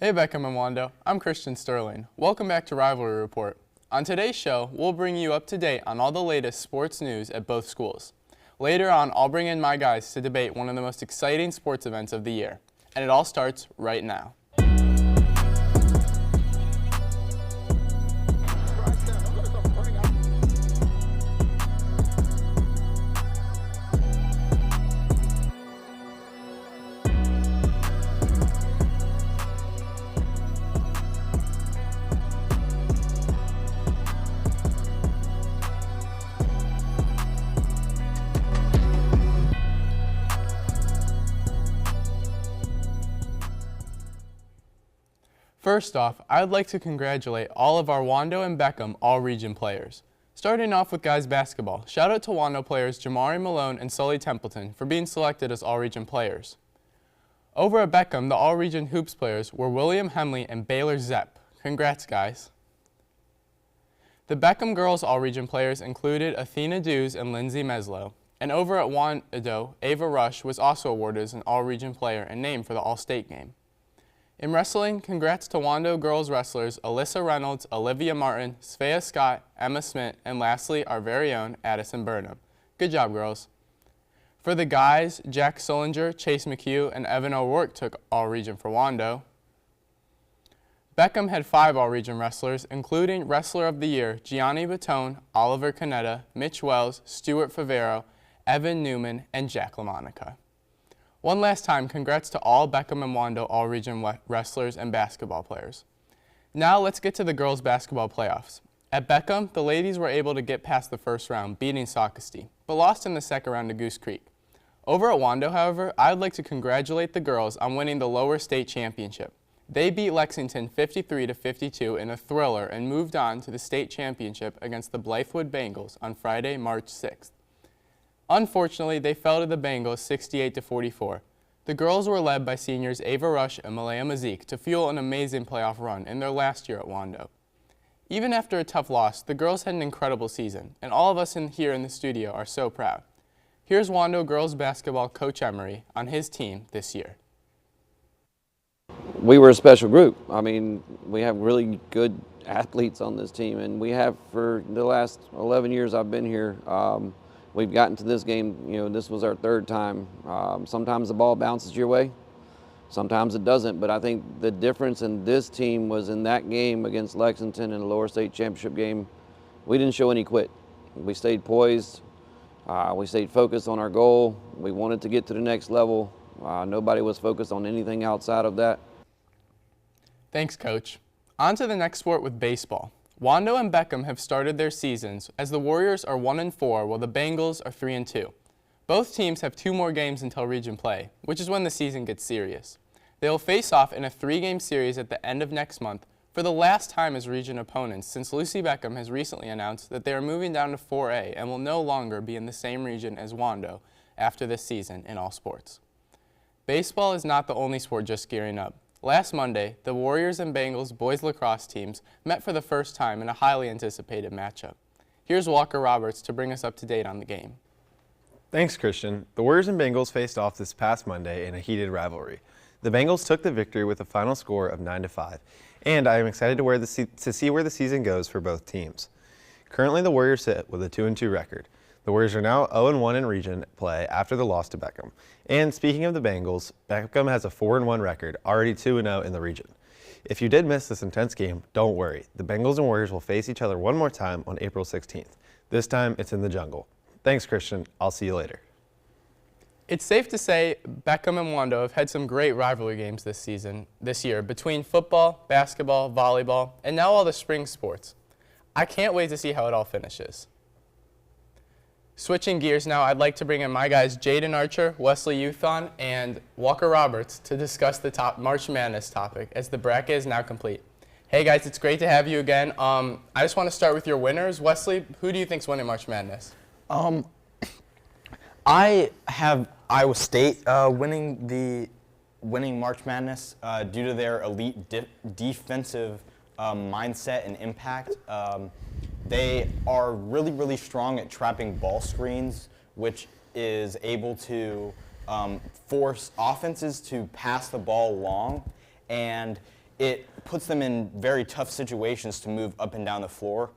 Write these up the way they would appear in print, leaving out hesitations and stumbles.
Hey Beckham and Wando, I'm Christian Sterling. Welcome back to Rivalry Report. On today's show, we'll bring you up to date on all the latest sports news at both schools. Later on, I'll bring in my guys to debate one of the most exciting sports events of the year. And it all starts right now. First off, I'd like to congratulate all of our Wando and Beckham all-region players. Starting off with guys basketball, shout out to Wando players Jamari Malone and Sully Templeton for being selected as all-region players. Over at Beckham, the all-region hoops players were William Hemley and Baylor Zepp. Congrats, guys. The Beckham girls all-region players included Athena Dews and Lindsay Meslow. And over at Wando, Ava Rush was also awarded as an all-region player and named for the All-State game. In wrestling, congrats to Wando girls wrestlers Alyssa Reynolds, Olivia Martin, Svea Scott, Emma Smith, and lastly, our very own Addison Burnham. Good job, girls. For the guys, Jack Sullinger, Chase McHugh, and Evan O'Rourke took all-region for Wando. Beckham had 5 all-region wrestlers, including Wrestler of the Year Gianni Battone, Oliver Canetta, Mitch Wells, Stuart Favero, Evan Newman, and Jack LaMonica. One last time, congrats to all Beckham and Wando all-region wrestlers and basketball players. Now let's get to the girls' basketball playoffs. At Beckham, the ladies were able to get past the first round, beating Saukesty, but lost in the second round to Goose Creek. Over at Wando, however, I'd like to congratulate the girls on winning the lower state championship. They beat Lexington 53-52 in a thriller and moved on to the state championship against the Blythewood Bengals on Friday, March 6th. Unfortunately, they fell to the Bengals 68-44. The girls were led by seniors Ava Rush and Malaya Mazik to fuel an amazing playoff run in their last year at Wando. Even after a tough loss, the girls had an incredible season, and all of us here in the studio are so proud. Here's Wando girls basketball coach Emery on his team this year. We were a special group. I mean, we have really good athletes on this team, and we have for the last 11 years I've been here. We've gotten to this game, this was our 3rd time. Sometimes the ball bounces your way, sometimes it doesn't, but I think the difference in this team was in that game against Lexington in the lower state championship game, we didn't show any quit. We stayed poised, we stayed focused on our goal, we wanted to get to the next level. Nobody was focused on anything outside of that. Thanks, Coach. On to the next sport with baseball. Wando and Beckham have started their seasons as the Warriors are 1-4 while the Bengals are 3-2. Both teams have 2 more games until region play, which is when the season gets serious. They will face off in a 3-game series at the end of next month for the last time as region opponents since Lucy Beckham has recently announced that they are moving down to 4A and will no longer be in the same region as Wando after this season in all sports. Baseball is not the only sport just gearing up. Last Monday, the Warriors and Bengals boys lacrosse teams met for the first time in a highly anticipated matchup. Here's Walker Roberts to bring us up to date on the game. Thanks, Christian. The Warriors and Bengals faced off this past Monday in a heated rivalry. The Bengals took the victory with a final score of 9-5, and I am excited to see where the season goes for both teams. Currently, the Warriors sit with a 2-2 record. The Warriors are now 0-1 in region play after the loss to Beckham. And speaking of the Bengals, Beckham has a 4-1 record, already 2-0 in the region. If you did miss this intense game, don't worry. The Bengals and Warriors will face each other one more time on April 16th. This time, it's in the jungle. Thanks, Christian. I'll see you later. It's safe to say Beckham and Wando have had some great rivalry games this year, between football, basketball, volleyball, and now all the spring sports. I can't wait to see how it all finishes. Switching gears now, I'd like to bring in my guys Jaden Archer, Wesley Youthon, and Walker Roberts to discuss the top March Madness topic as the bracket is now complete. Hey guys, it's great to have you again. I just want to start with your winners. Wesley, who do you think's winning March Madness? I have Iowa State winning March Madness due to their elite defensive mindset and impact. They are really, really strong at trapping ball screens, which is able to force offenses to pass the ball long. And it puts them in very tough situations to move up and down the floor.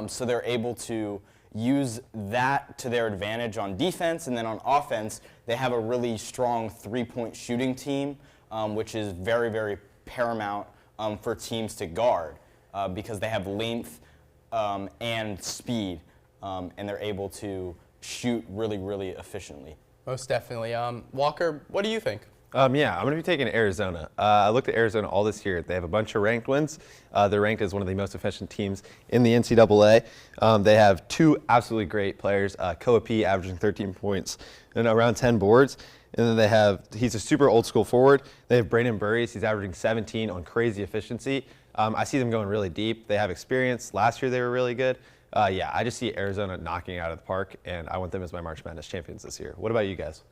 So they're able to use that to their advantage on defense, and then on offense, they have a really strong three-point shooting team, which is very, very paramount for teams to guard because they have length and speed, and they're able to shoot really, really efficiently. Most definitely. Walker, what do you think? Yeah, I'm going to be taking Arizona. I looked at Arizona all this year. They have a bunch of ranked wins. They're ranked as one of the most efficient teams in the NCAA. They have two absolutely great players, Koa P averaging 13 points and around 10 boards. And then he's a super old school forward. They have Brandon Burries. He's averaging 17 on crazy efficiency. I see them going really deep. They have experience. Last year they were really good. Yeah, I just see Arizona knocking it out of the park, and I want them as my March Madness champions this year. What about you guys?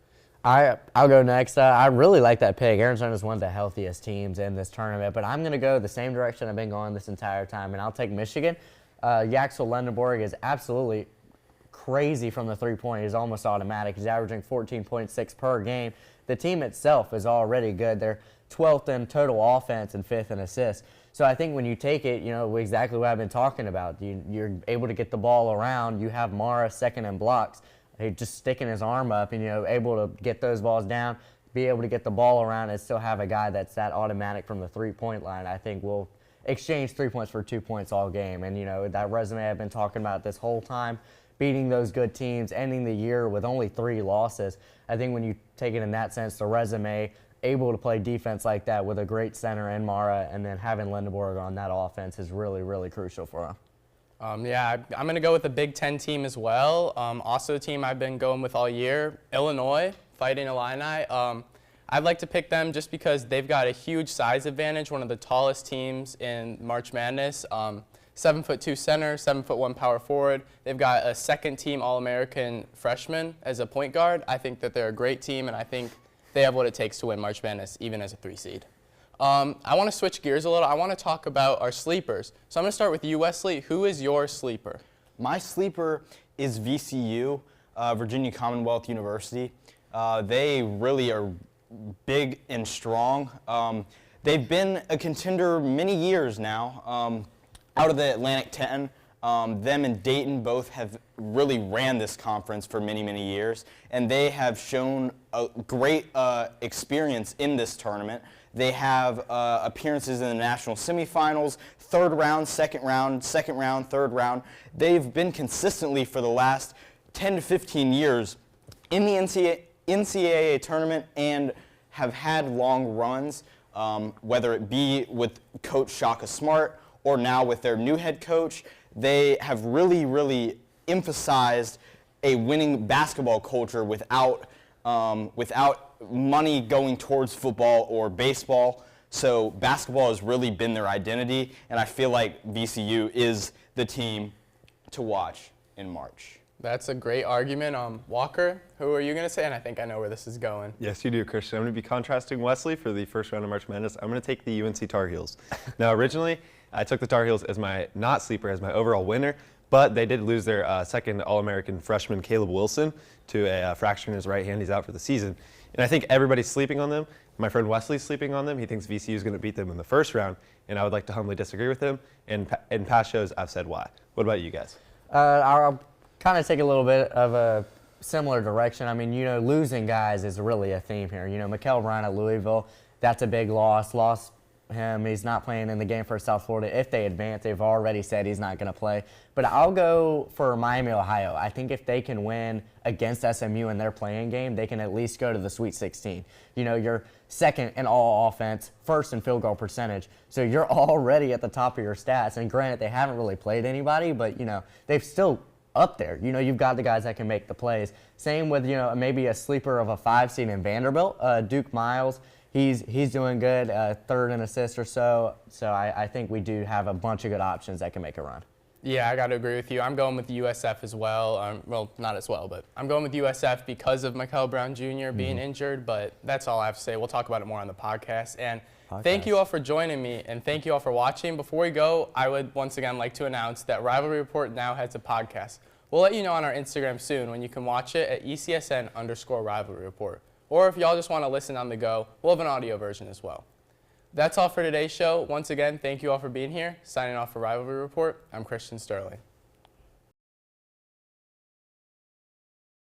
I'll go next. I really like that pick. Arizona is one of the healthiest teams in this tournament, but I'm going to go the same direction I've been going this entire time, and I'll take Michigan. Yaxel Lendenborg is absolutely crazy from the three-point. He's almost automatic. He's averaging 14.6 per game. The team itself is already good. They're 12th in total offense and 5th in assists. So I think when you take it, exactly what I've been talking about. You're able to get the ball around. You have Mara second in blocks. He just sticking his arm up and, able to get those balls down, be able to get the ball around and still have a guy that's that automatic from the three-point line. I think we'll exchange 3 points for 2 points all game. And, that resume I've been talking about this whole time, beating those good teams, ending the year with only 3 losses. I think when you take it in that sense, the resume, able to play defense like that with a great center and Mara, and then having Lendenborg on that offense is really, really crucial for him. Yeah, I'm going to go with the Big Ten team as well. Also a team I've been going with all year, Illinois, Fighting Illini. I'd like to pick them just because they've got a huge size advantage, one of the tallest teams in March Madness. 7'2" center, 7'1" power forward. They've got a second-team All-American freshman as a point guard. I think that they're a great team, and I think they have what it takes to win March Madness, even as a 3 seed. I want to switch gears a little. I want to talk about our sleepers. So I'm going to start with you, Wesley. Who is your sleeper? My sleeper is VCU, Virginia Commonwealth University. They really are big and strong. They've been a contender many years now. Out of the Atlantic 10, them and Dayton both have really ran this conference for many, many years, and they have shown a great experience in this tournament. They have appearances in the national semifinals, third round, second round, third round. They've been consistently for the last 10 to 15 years in the NCAA tournament and have had long runs, whether it be with Coach Shaka Smart or now with their new head coach. They have really, really emphasized a winning basketball culture without money going towards football or baseball. So basketball has really been their identity, and I feel like VCU is the team to watch in March. That's a great argument. Walker, who are you going to say? And I think I know where this is going. Yes, you do, Christian. I'm going to be contrasting Wesley for the first round of March Madness. I'm going to take the UNC Tar Heels. Now, originally, I took the Tar Heels as my not sleeper, as my overall winner, but they did lose their second All-American freshman, Caleb Wilson, to a fracture in his right hand. He's out for the season. And I think everybody's sleeping on them. My friend Wesley's sleeping on them. He thinks VCU is going to beat them in the first round, and I would like to humbly disagree with him. And in past shows, I've said why. What about you guys? I'll kind of take a little bit of a similar direction. I mean, losing guys is really a theme here. Mikael Ryan at Louisville, that's a big loss. Lost him. He's not playing in the game for South Florida. If they advance, they've already said he's not going to play. But I'll go for Miami, Ohio. I think if they can win against SMU in their playing game, they can at least go to the Sweet 16. You're second in all offense, first in field goal percentage. So you're already at the top of your stats. And granted, they haven't really played anybody, but, they've still up there. You've got the guys that can make the plays. Same with, maybe a sleeper of a 5 seed in Vanderbilt, Duke Miles. He's doing good, third in assists or so. So I think we do have a bunch of good options that can make a run. Yeah, I got to agree with you. I'm going with USF as well. Well, not as well, but I'm going with USF because of Mikael Brown Jr. being injured. But that's all I have to say. We'll talk about it more on the podcast. And thank you all for joining me, and thank you all for watching. Before we go, I would once again like to announce that Rivalry Report now has a podcast. We'll let you know on our Instagram soon when you can watch it at ECSN_Rivalry Report. Or if y'all just want to listen on the go, we'll have an audio version as well. That's all for today's show. Once again, thank you all for being here. Signing off for Rivalry Report, I'm Christian Sterling.